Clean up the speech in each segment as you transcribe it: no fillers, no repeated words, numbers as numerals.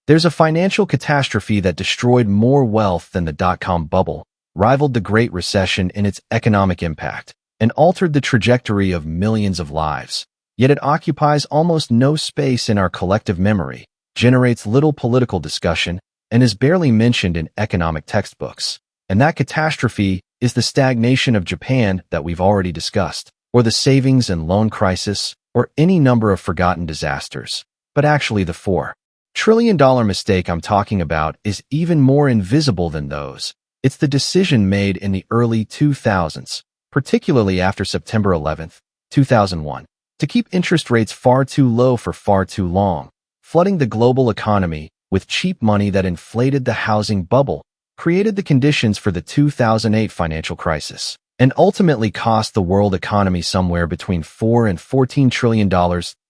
There's a financial catastrophe that destroyed more wealth than the dot-com bubble, rivaled the Great Recession in its economic impact, and altered the trajectory of millions of lives. Yet it occupies almost no space in our collective memory, generates little political discussion, and is barely mentioned in economic textbooks. And that catastrophe is the stagnation of Japan that we've already discussed, or the savings and loan crisis, or any number of forgotten disasters. But actually the $4 trillion mistake I'm talking about is even more invisible than those. It's the decision made in the early 2000s, particularly after September 11th, 2001, to keep interest rates far too low for far too long, flooding the global economy with cheap money that inflated the housing bubble, created the conditions for the 2008 financial crisis, and ultimately cost the world economy somewhere between $4 and $14 trillion,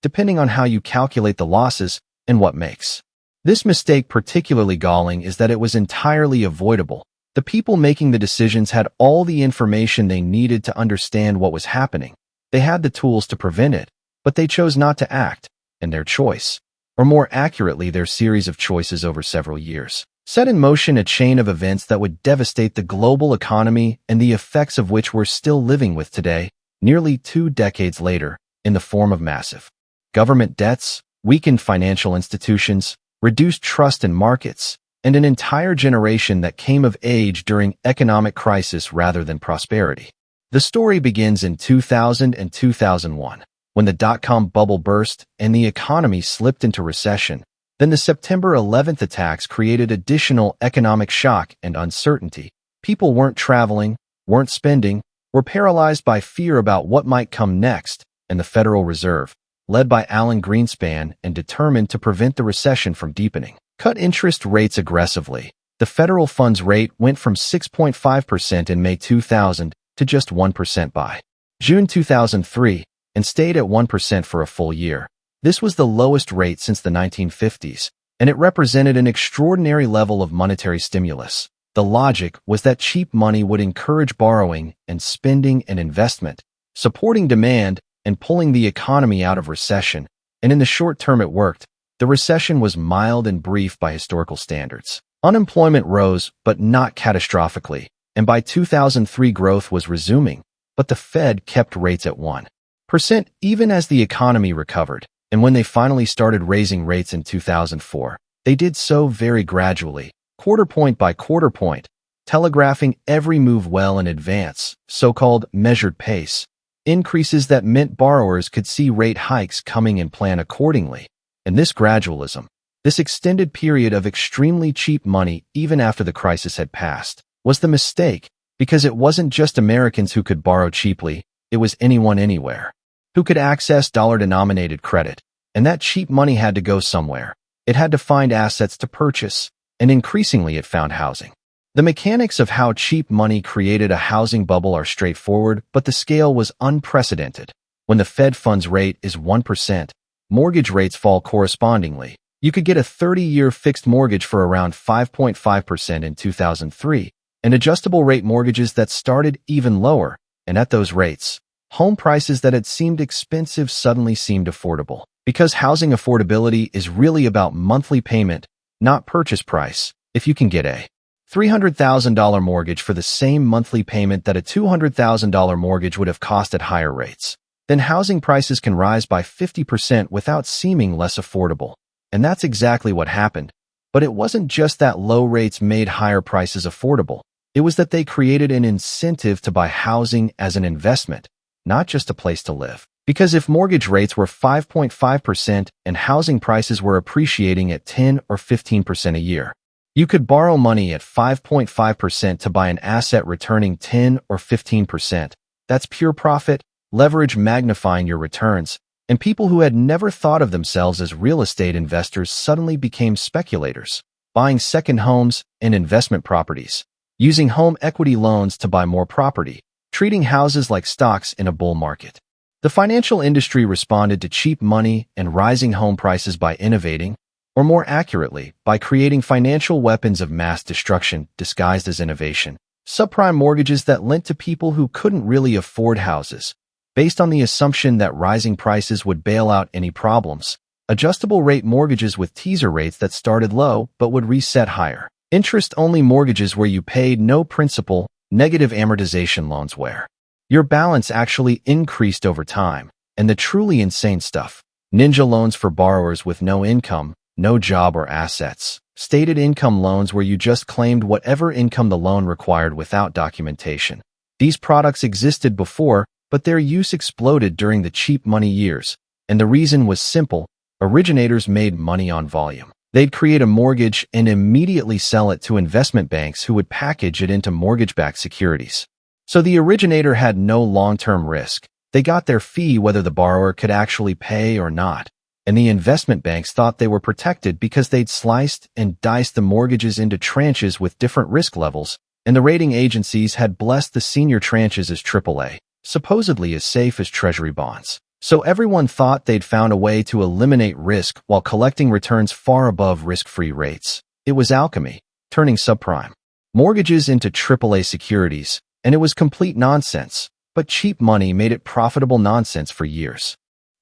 depending on how you calculate the losses and what makes this mistake particularly galling is that it was entirely avoidable. The people making the decisions had all the information they needed to understand what was happening. They had the tools to prevent it, but they chose not to act, and their choice, or more accurately their series of choices over several years, set in motion a chain of events that would devastate the global economy and the effects of which we're still living with today, nearly 2 decades later, in the form of massive government debts, weakened financial institutions, reduced trust in markets, and an entire generation that came of age during economic crisis rather than prosperity. The story begins in 2000 and 2001, when the dot-com bubble burst and the economy slipped into recession. Then the September 11th attacks created additional economic shock and uncertainty. People weren't traveling, weren't spending, were paralyzed by fear about what might come next, and the Federal Reserve, led by Alan Greenspan and determined to prevent the recession from deepening, cut interest rates aggressively. The federal funds rate went from 6.5% in May 2000 to just 1% by June 2003 and stayed at 1% for a full year. This was the lowest rate since the 1950s, and it represented an extraordinary level of monetary stimulus. The logic was that cheap money would encourage borrowing and spending and investment, supporting demand and pulling the economy out of recession. And in the short term it worked. The recession was mild and brief by historical standards. Unemployment rose, but not catastrophically, and by 2003 growth was resuming, but the Fed kept rates at 1% even as the economy recovered. And when they finally started raising rates in 2004, they did so very gradually, quarter point by quarter point, telegraphing every move well in advance, so-called measured pace, increases that meant borrowers could see rate hikes coming and plan accordingly. And this gradualism, this extended period of extremely cheap money even after the crisis had passed, was the mistake, because it wasn't just Americans who could borrow cheaply, it was anyone anywhere who could access dollar-denominated credit, and that cheap money had to go somewhere. It had to find assets to purchase, and increasingly it found housing. The mechanics of how cheap money created a housing bubble are straightforward, but the scale was unprecedented. When the Fed funds rate is 1%, mortgage rates fall correspondingly. You could get a 30-year fixed mortgage for around 5.5% in 2003, and adjustable rate mortgages that started even lower, and at those rates, home prices that had seemed expensive suddenly seemed affordable. Because housing affordability is really about monthly payment, not purchase price. If you can get a $300,000 mortgage for the same monthly payment that a $200,000 mortgage would have cost at higher rates, then housing prices can rise by 50% without seeming less affordable. And that's exactly what happened. But it wasn't just that low rates made higher prices affordable. It was that they created an incentive to buy housing as an investment, not just a place to live. Because if mortgage rates were 5.5% and housing prices were appreciating at 10 or 15% a year, you could borrow money at 5.5% to buy an asset returning 10 or 15%. That's pure profit, leverage magnifying your returns, and people who had never thought of themselves as real estate investors suddenly became speculators, buying second homes and investment properties, using home equity loans to buy more property, treating houses like stocks in a bull market. The financial industry responded to cheap money and rising home prices by innovating, or more accurately, by creating financial weapons of mass destruction disguised as innovation. Subprime mortgages that lent to people who couldn't really afford houses, based on the assumption that rising prices would bail out any problems. adjustable rate mortgages with teaser rates that started low but would reset higher, interest-only mortgages where you paid no principal, negative amortization loans where your balance actually increased over time, and the truly insane stuff, ninja loans for borrowers with no income, no job or assets, stated income loans where you just claimed whatever income the loan required without documentation. These products existed before, but their use exploded during the cheap money years, and the reason was simple: originators made money on volume. They'd create a mortgage and immediately sell it to investment banks who would package it into mortgage-backed securities. So the originator had no long-term risk. They got their fee whether the borrower could actually pay or not. And the investment banks thought they were protected because they'd sliced and diced the mortgages into tranches with different risk levels, and the rating agencies had blessed the senior tranches as AAA, supposedly as safe as treasury bonds. So everyone thought they'd found a way to eliminate risk while collecting returns far above risk-free rates. It was alchemy, turning subprime mortgages into AAA securities, and it was complete nonsense, but cheap money made it profitable nonsense for years.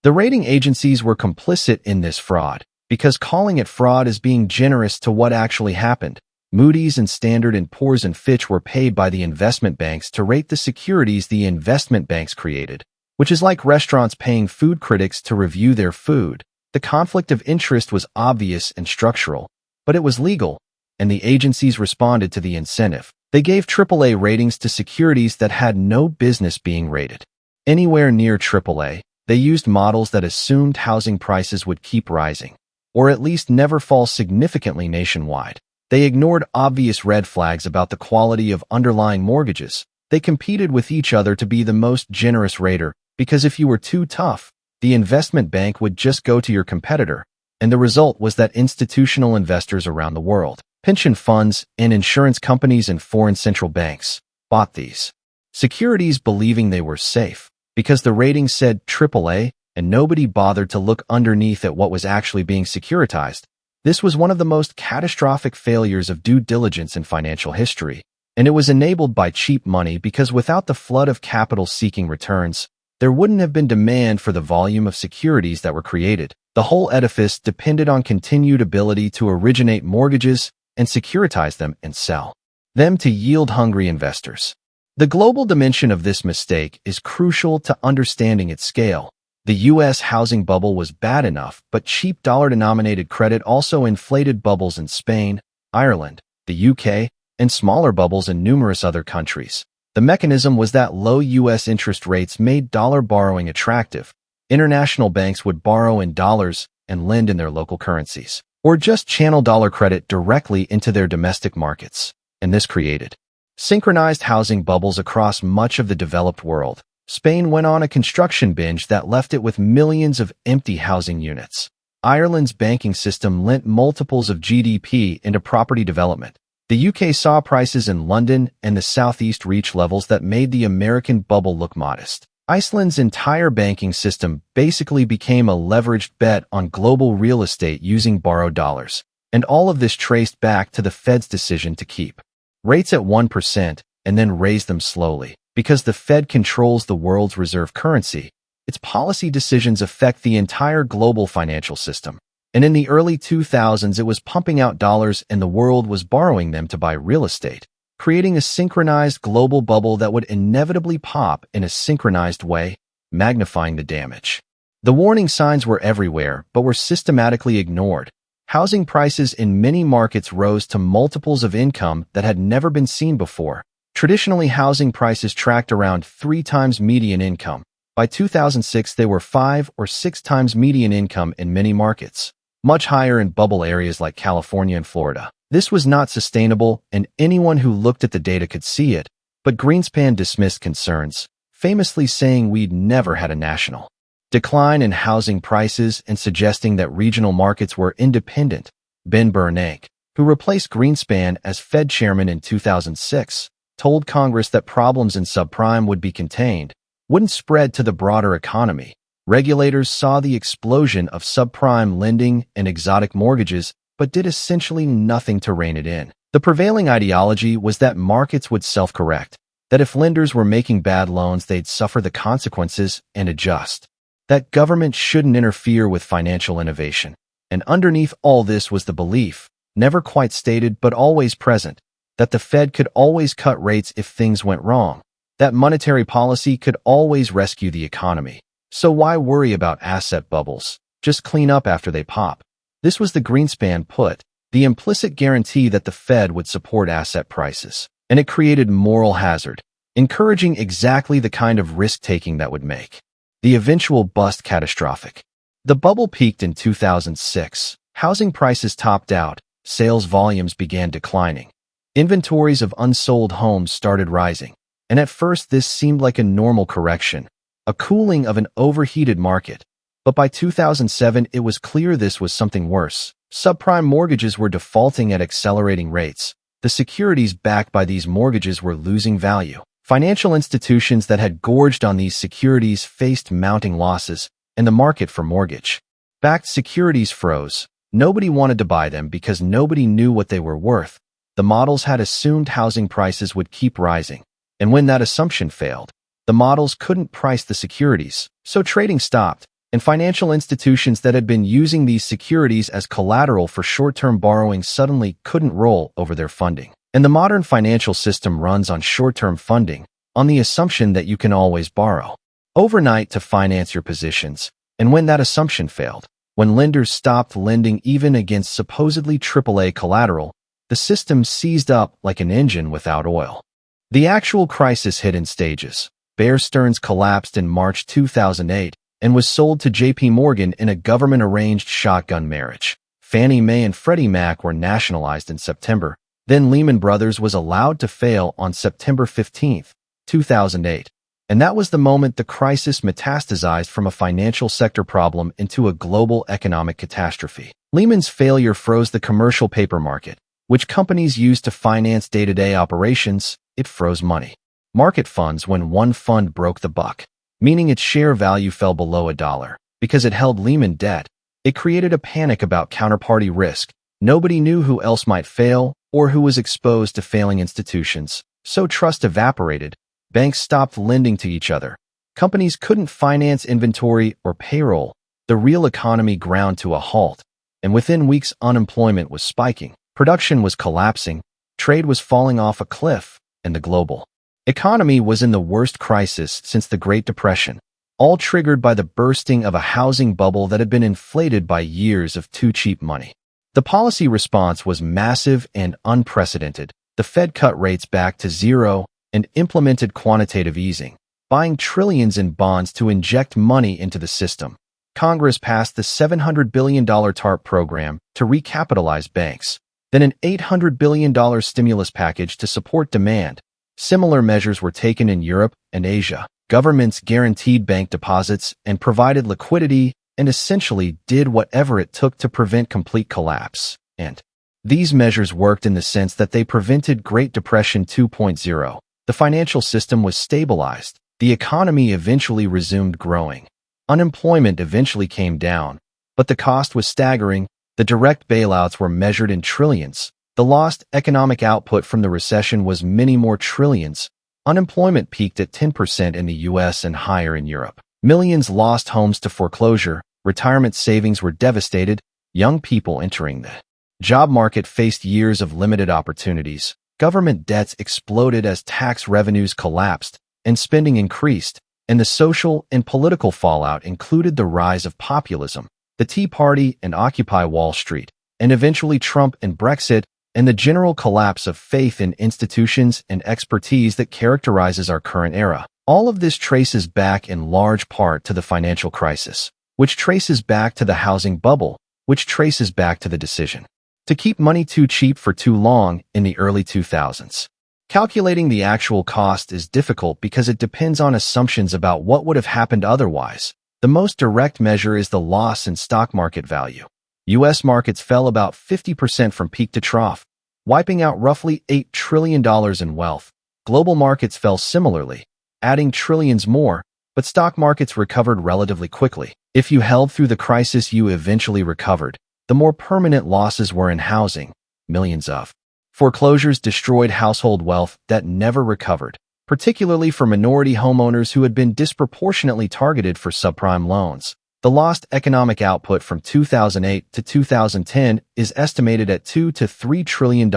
The rating agencies were complicit in this fraud, because calling it fraud is being generous to what actually happened. Moody's and Standard & Poor's and Fitch were paid by the investment banks to rate the securities the investment banks created, which is like restaurants paying food critics to review their food. The conflict of interest was obvious and structural, but it was legal, and the agencies responded to the incentive. They gave AAA ratings to securities that had no business being rated anywhere near AAA. They used models that assumed housing prices would keep rising, or at least never fall significantly nationwide. They ignored obvious red flags about the quality of underlying mortgages. They competed with each other to be the most generous rater, because if you were too tough, the investment bank would just go to your competitor, and the result was that institutional investors around the world, pension funds and insurance companies and foreign central banks, bought these securities believing they were safe, because the rating said AAA, and nobody bothered to look underneath at what was actually being securitized. This was one of the most catastrophic failures of due diligence in financial history, and it was enabled by cheap money because without the flood of capital seeking returns, there wouldn't have been demand for the volume of securities that were created. The whole edifice depended on continued ability to originate mortgages and securitize them and sell them to yield-hungry investors. The global dimension of this mistake is crucial to understanding its scale. The U.S. housing bubble was bad enough, but cheap dollar-denominated credit also inflated bubbles in Spain, Ireland, the U.K., and smaller bubbles in numerous other countries. The mechanism was that low U.S. interest rates made dollar borrowing attractive. International banks would borrow in dollars and lend in their local currencies, or just channel dollar credit directly into their domestic markets, and this created synchronized housing bubbles across much of the developed world. Spain went on a construction binge that left it with millions of empty housing units. Ireland's banking system lent multiples of GDP into property development. The UK saw prices in London and the Southeast reach levels that made the American bubble look modest. Iceland's entire banking system basically became a leveraged bet on global real estate using borrowed dollars, and all of this traced back to the Fed's decision to keep rates at 1% and then raise them slowly. Because the Fed controls the world's reserve currency, its policy decisions affect the entire global financial system. And in the early 2000s, it was pumping out dollars and the world was borrowing them to buy real estate, creating a synchronized global bubble that would inevitably pop in a synchronized way, magnifying the damage. The warning signs were everywhere, but were systematically ignored. Housing prices in many markets rose to multiples of income that had never been seen before. Traditionally, housing prices tracked around 3 times median income. By 2006, they were 5 or 6 times median income in many markets, much higher in bubble areas like California and Florida. This was not sustainable, and anyone who looked at the data could see it, but Greenspan dismissed concerns, famously saying we'd never had a national decline in housing prices and suggesting that regional markets were independent. Ben Bernanke, who replaced Greenspan as Fed chairman in 2006, told Congress that problems in subprime would be contained, wouldn't spread to the broader economy. Regulators saw the explosion of subprime lending and exotic mortgages, but did essentially nothing to rein it in. The prevailing ideology was that markets would self-correct, that if lenders were making bad loans, they'd suffer the consequences and adjust. that government shouldn't interfere with financial innovation. And underneath all this was the belief, never quite stated but always present, that the Fed could always cut rates if things went wrong, that monetary policy could always rescue the economy. So why worry about asset bubbles? Just clean up after they pop. This was the Greenspan put, the implicit guarantee that the Fed would support asset prices. And it created moral hazard, encouraging exactly the kind of risk-taking that would make the eventual bust catastrophic. The bubble peaked in 2006. Housing prices topped out. Sales volumes began declining. Inventories of unsold homes started rising. And at first this seemed like a normal correction, a cooling of an overheated market. But by 2007, it was clear this was something worse. Subprime mortgages were defaulting at accelerating rates. The securities backed by these mortgages were losing value. Financial institutions that had gorged on these securities faced mounting losses, and the market for mortgage-backed securities froze. Nobody wanted to buy them because nobody knew what they were worth. The models had assumed housing prices would keep rising. And when that assumption failed, the models couldn't price the securities, so trading stopped, and financial institutions that had been using these securities as collateral for short-term borrowing suddenly couldn't roll over their funding. And the modern financial system runs on short-term funding, on the assumption that you can always borrow overnight to finance your positions. And when that assumption failed, when lenders stopped lending even against supposedly AAA collateral, the system seized up like an engine without oil. The actual crisis hit in stages. Bear Stearns collapsed in March 2008 and was sold to JP Morgan in a government-arranged shotgun marriage. Fannie Mae and Freddie Mac were nationalized in September. Then Lehman Brothers was allowed to fail on September 15, 2008. And that was the moment the crisis metastasized from a financial sector problem into a global economic catastrophe. Lehman's failure froze the commercial paper market, which companies used to finance day-to-day operations. It froze money market funds when one fund broke the buck, meaning its share value fell below $1 because it held Lehman debt. It created a panic about counterparty risk. Nobody knew who else might fail or who was exposed to failing institutions. So trust evaporated. Banks stopped lending to each other. Companies couldn't finance inventory or payroll. The real economy ground to a halt. And within weeks, unemployment was spiking. Production was collapsing. Trade was falling off a cliff. And the global economy was in the worst crisis since the Great Depression, all triggered by the bursting of a housing bubble that had been inflated by years of too cheap money. The policy response was massive and unprecedented. The Fed cut rates back to zero and implemented quantitative easing, buying trillions in bonds to inject money into the system. Congress passed the $700 billion TARP program to recapitalize banks, then an $800 billion stimulus package to support demand. Similar measures were taken in Europe and Asia. Governments guaranteed bank deposits and provided liquidity and essentially did whatever it took to prevent complete collapse. And these measures worked in the sense that they prevented Great Depression 2.0. The financial system was stabilized. The economy eventually resumed growing. Unemployment eventually came down, but the cost was staggering. The direct bailouts were measured in trillions. The lost economic output from the recession was many more trillions. Unemployment peaked at 10% in the US and higher in Europe. Millions lost homes to foreclosure. Retirement savings were devastated. Young people entering the job market faced years of limited opportunities. Government debts exploded as tax revenues collapsed and spending increased. And the social and political fallout included the rise of populism, the Tea Party and Occupy Wall Street, and eventually Trump and Brexit, and the general collapse of faith in institutions and expertise that characterizes our current era. All of this traces back in large part to the financial crisis, which traces back to the housing bubble, which traces back to the decision to keep money too cheap for too long in the early 2000s. Calculating the actual cost is difficult because it depends on assumptions about what would have happened otherwise. The most direct measure is the loss in stock market value. U.S. markets fell about 50% from peak to trough, wiping out roughly $8 trillion in wealth. Global markets fell similarly, adding trillions more, but stock markets recovered relatively quickly. If you held through the crisis, you eventually recovered. The more permanent losses were in housing. Millions of foreclosures destroyed household wealth that never recovered. particularly for minority homeowners who had been disproportionately targeted for subprime loans. The lost economic output from 2008 to 2010 is estimated at $2 to $3 trillion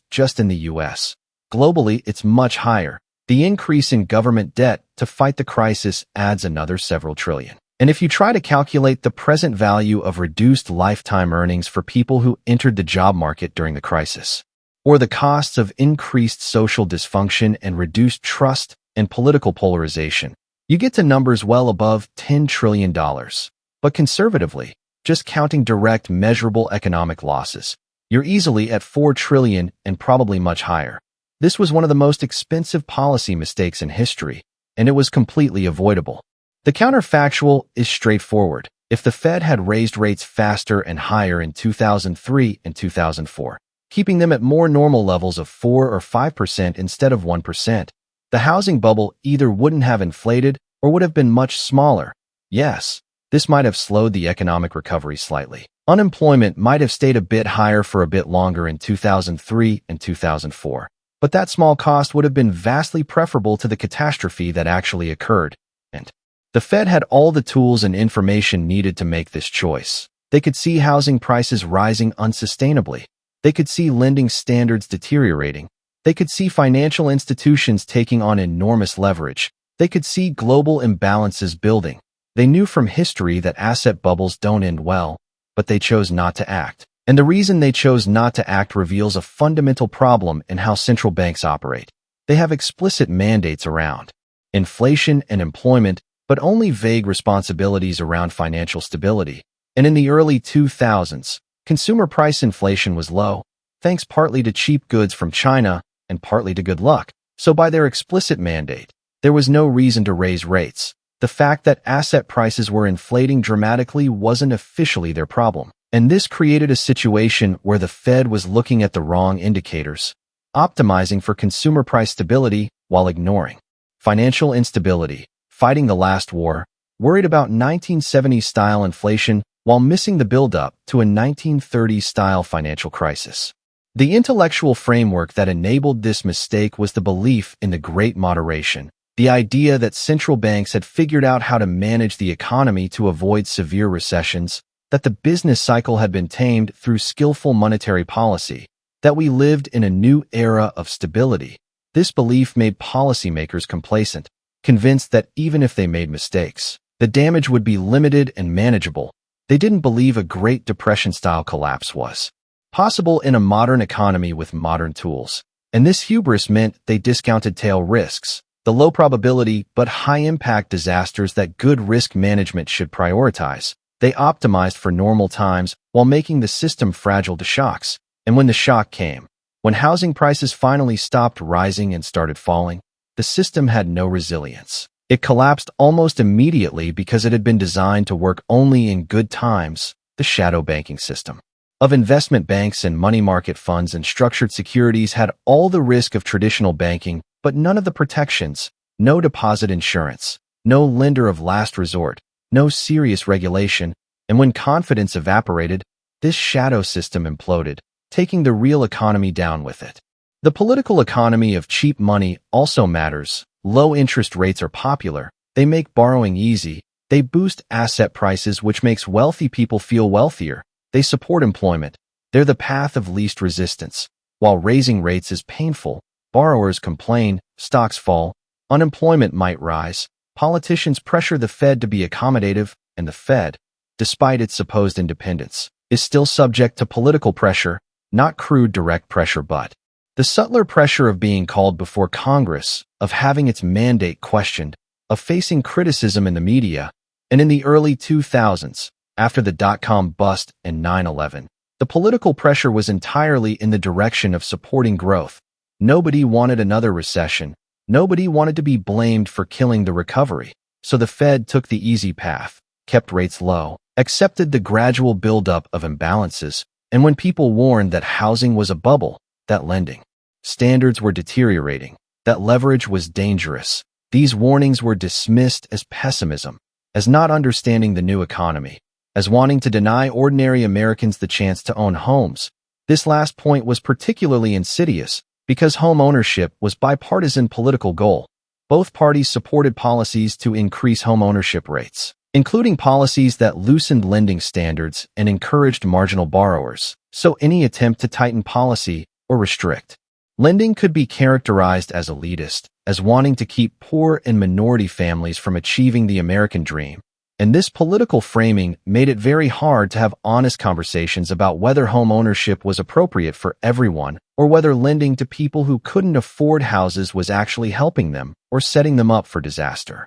just in the U.S. Globally, it's much higher. The increase in government debt to fight the crisis adds another several trillion. And if you try to calculate the present value of reduced lifetime earnings for people who entered the job market during the crisis, or the costs of increased social dysfunction and reduced trust and political polarization, you get to numbers well above $10 trillion. But conservatively, just counting direct measurable economic losses, you're easily at $4 trillion and probably much higher. This was one of the most expensive policy mistakes in history, and it was completely avoidable. The counterfactual is straightforward. If the Fed had raised rates faster and higher in 2003 and 2004, keeping them at more normal levels of 4 or 5% instead of 1%, the housing bubble either wouldn't have inflated or would have been much smaller. Yes, this might have slowed the economic recovery slightly. Unemployment might have stayed a bit higher for a bit longer in 2003 and 2004, but that small cost would have been vastly preferable to the catastrophe that actually occurred. And the Fed had all the tools and information needed to make this choice. They could see housing prices rising unsustainably. They could see lending standards deteriorating. They could see financial institutions taking on enormous leverage. They could see global imbalances building. They knew from history that asset bubbles don't end well, but they chose not to act. And the reason they chose not to act reveals a fundamental problem in how central banks operate. They have explicit mandates around inflation and employment, but only vague responsibilities around financial stability. And in the early 2000s, consumer price inflation was low, thanks partly to cheap goods from China and partly to good luck. So by their explicit mandate, there was no reason to raise rates. The fact that asset prices were inflating dramatically wasn't officially their problem. And this created a situation where the Fed was looking at the wrong indicators, optimizing for consumer price stability while ignoring financial instability, fighting the last war, worried about 1970s-style inflation while missing the build-up to a 1930s-style financial crisis. The intellectual framework that enabled this mistake was the belief in the Great Moderation, the idea that central banks had figured out how to manage the economy to avoid severe recessions, that the business cycle had been tamed through skillful monetary policy, that we lived in a new era of stability. This belief made policymakers complacent, convinced that even if they made mistakes, the damage would be limited and manageable. They didn't believe a Great Depression-style collapse was possible in a modern economy with modern tools. And this hubris meant they discounted tail risks, the low-probability but high-impact disasters that good risk management should prioritize. They optimized for normal times while making the system fragile to shocks. And when the shock came, when housing prices finally stopped rising and started falling, the system had no resilience. It collapsed almost immediately because it had been designed to work only in good times, the shadow banking system of investment banks and money market funds and structured securities had all the risk of traditional banking, but none of the protections, no deposit insurance, no lender of last resort, no serious regulation, and when confidence evaporated, this shadow system imploded, taking the real economy down with it. The political economy of cheap money also matters. Low interest rates are popular. They make borrowing easy. They boost asset prices, which makes wealthy people feel wealthier. They support employment. They're the path of least resistance. While raising rates is painful, borrowers complain, stocks fall, unemployment might rise. Politicians pressure the Fed to be accommodative, and the Fed, despite its supposed independence, is still subject to political pressure, not crude direct pressure but the subtler pressure of being called before Congress, of having its mandate questioned, of facing criticism in the media. And in the early 2000s, after the dot-com bust and 9/11, the political pressure was entirely in the direction of supporting growth. Nobody wanted another recession. Nobody wanted to be blamed for killing the recovery. So the Fed took the easy path, kept rates low, accepted the gradual buildup of imbalances, and when people warned that housing was a bubble, that lending standards were deteriorating, that leverage was dangerous, these warnings were dismissed as pessimism, as not understanding the new economy, as wanting to deny ordinary Americans the chance to own homes. This last point was particularly insidious because home ownership was a bipartisan political goal. Both parties supported policies to increase home ownership rates, including policies that loosened lending standards and encouraged marginal borrowers, so any attempt to tighten policy or restrict lending could be characterized as elitist, as wanting to keep poor and minority families from achieving the American dream. And this political framing made it very hard to have honest conversations about whether home ownership was appropriate for everyone or whether lending to people who couldn't afford houses was actually helping them or setting them up for disaster.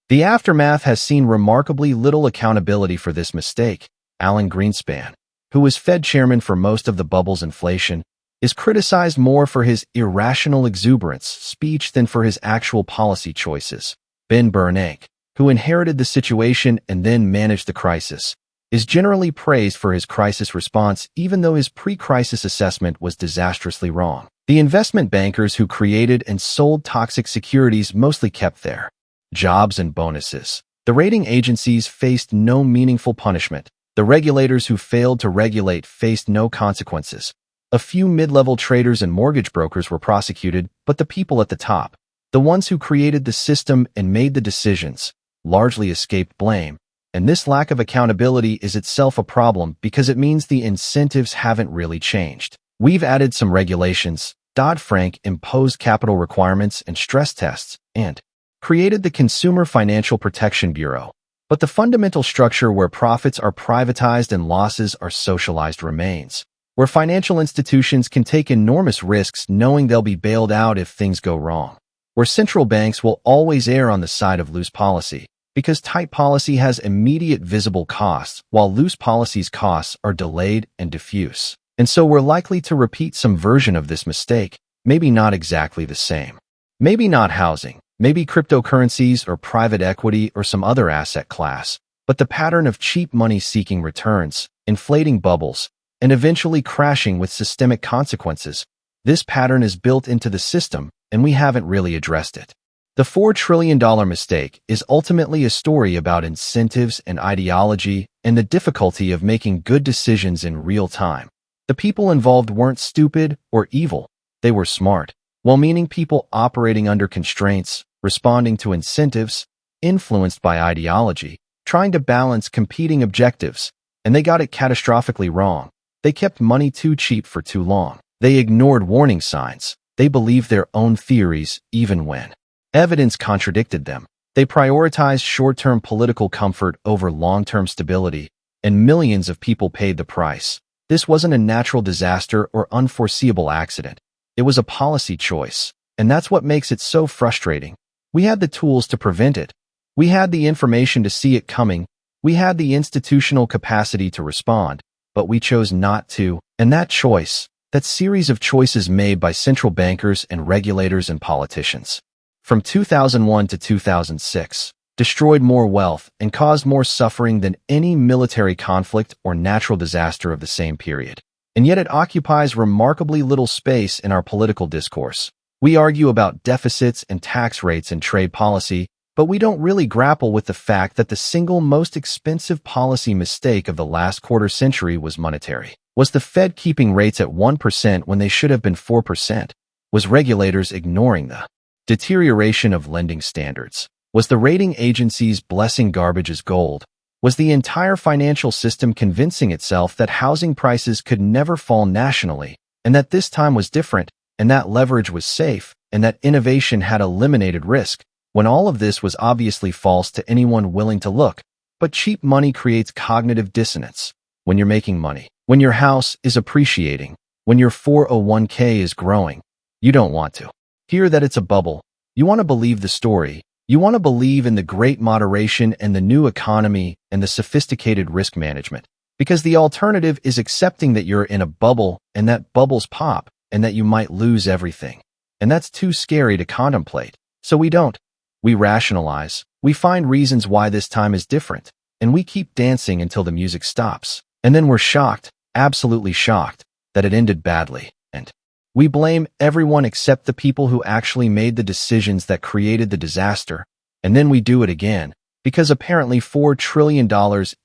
The aftermath has seen remarkably little accountability for this mistake. Alan Greenspan, who was Fed chairman for most of the bubble's inflation, is criticized more for his irrational exuberance speech than for his actual policy choices. Ben Bernanke, who inherited the situation and then managed the crisis, is generally praised for his crisis response even though his pre-crisis assessment was disastrously wrong. The investment bankers who created and sold toxic securities mostly kept their jobs and bonuses. The rating agencies faced no meaningful punishment. The regulators who failed to regulate faced no consequences. A few mid-level traders and mortgage brokers were prosecuted, but the people at the top, the ones who created the system and made the decisions, largely escaped blame. And this lack of accountability is itself a problem because it means the incentives haven't really changed. We've added some regulations. Dodd-Frank imposed capital requirements and stress tests, and created the Consumer Financial Protection Bureau. But the fundamental structure where profits are privatized and losses are socialized remains, where financial institutions can take enormous risks knowing they'll be bailed out if things go wrong, where central banks will always err on the side of loose policy, because tight policy has immediate visible costs, while loose policy's costs are delayed and diffuse. And so we're likely to repeat some version of this mistake, maybe not exactly the same. Maybe not housing, maybe cryptocurrencies or private equity or some other asset class, but the pattern of cheap money seeking returns, inflating bubbles, and eventually crashing with systemic consequences. This pattern is built into the system, and we haven't really addressed it. The $4 trillion mistake is ultimately a story about incentives and ideology and the difficulty of making good decisions in real time. The people involved weren't stupid or evil, they were smart, well-meaning people operating under constraints, responding to incentives, influenced by ideology, trying to balance competing objectives, and they got it catastrophically wrong. They kept money too cheap for too long. They ignored warning signs. They believed their own theories even when evidence contradicted them. They prioritized short-term political comfort over long-term stability, and millions of people paid the price. This wasn't a natural disaster or unforeseeable accident. It was a policy choice, and that's what makes it so frustrating. We had the tools to prevent it. We had the information to see it coming. We had the institutional capacity to respond, but we chose not to. And that choice, that series of choices made by central bankers and regulators and politicians, from 2001 to 2006, destroyed more wealth and caused more suffering than any military conflict or natural disaster of the same period. And yet it occupies remarkably little space in our political discourse. We argue about deficits and tax rates and trade policy, but we don't really grapple with the fact that the single most expensive policy mistake of the last quarter century was monetary. Was the Fed keeping rates at 1% when they should have been 4%? Was regulators ignoring the deterioration of lending standards? Was the rating agencies blessing garbage as gold? Was the entire financial system convincing itself that housing prices could never fall nationally, and that this time was different, and that leverage was safe, and that innovation had eliminated risk, when all of this was obviously false to anyone willing to look? But cheap money creates cognitive dissonance. When you're making money, when your house is appreciating, when your 401k is growing, you don't want to hear that it's a bubble. You want to believe the story. You want to believe in the great moderation and the new economy and the sophisticated risk management. Because the alternative is accepting that you're in a bubble and that bubbles pop and that you might lose everything. And that's too scary to contemplate. So we don't. We rationalize. We find reasons why this time is different. And we keep dancing until the music stops. And then we're shocked, absolutely shocked, that it ended badly. And we blame everyone except the people who actually made the decisions that created the disaster. And then we do it again, because apparently $4 trillion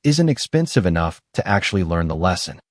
isn't expensive enough to actually learn the lesson.